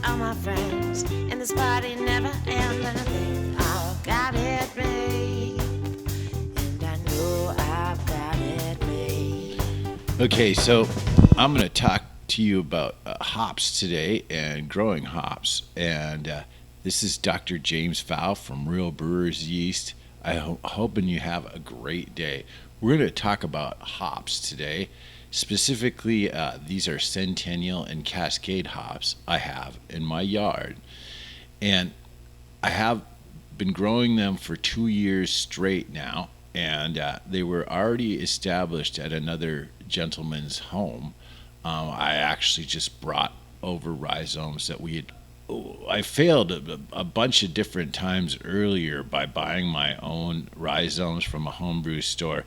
all my friends, and this party never ends. And I think I've got it made, and I know I've got it made. Okay, so I'm going to talk to you about hops today and growing hops. And this is Dr. James Fowl from Real Brewers Yeast. I'm hoping you have a great day. We're going to talk about hops today. Specifically, these are Centennial and Cascade hops I have in my yard. And I have been growing them for 2 years straight now. And they were already established at another gentleman's home. I actually just brought over rhizomes that I failed a bunch of different times earlier by buying my own rhizomes from a homebrew store.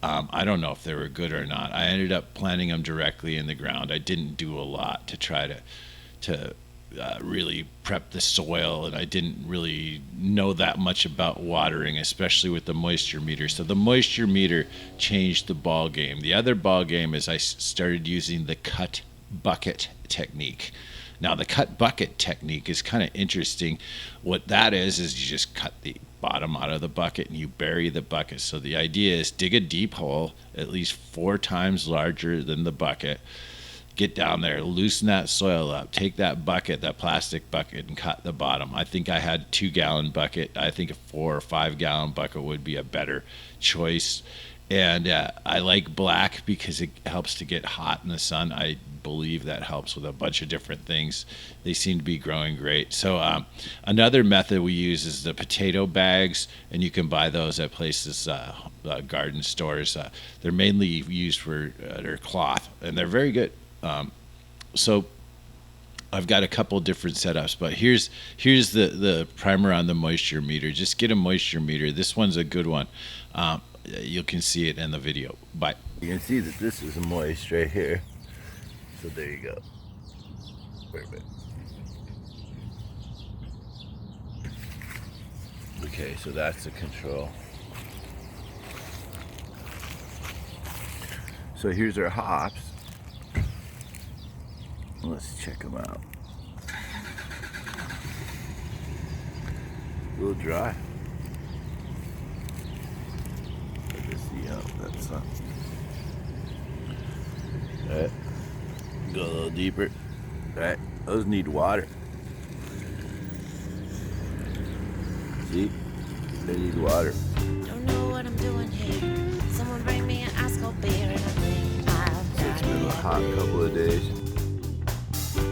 I don't know if they were good or not. I ended up planting them directly in the ground. I didn't do a lot to try to really prep the soil, and I didn't really know that much about watering, especially with the moisture meter. So the moisture meter changed the ball game. The other ball game is I started using the cut bucket technique. Now the cut bucket technique is kind of interesting. What that is you just cut the bottom out of the bucket and you bury the bucket. So the idea is dig a deep hole at least 4 times larger than the bucket. Get down there, loosen that soil up, take that bucket, that plastic bucket, and cut the bottom. I think I had a 2-gallon bucket. I think a 4 or 5-gallon bucket would be a better choice. And I like black because it helps to get hot in the sun. I believe that helps with a bunch of different things. They seem to be growing great. So another method we use is the potato bags, and you can buy those at places, garden stores. They're mainly used for their cloth, and they're very good. So I've got a couple different setups, but here's the primer on the moisture meter. Just get a moisture meter. This one's a good one. You can see it in the video. But you can see that this is moist right here. So there you go. Wait a minute. Okay, so that's the control. So here's our hops. Let's check them out. A little dry. Let's see how that's up. Alright. Go a little deeper. Alright. Those need water. See? They need water. Don't know what I'm doing here. Someone bring me an ice cold beer, and I think I've got It's been a it hot made. couple of days.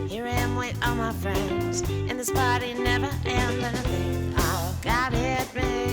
Here I am with all my friends, and this party never ends. And I think I've got it made.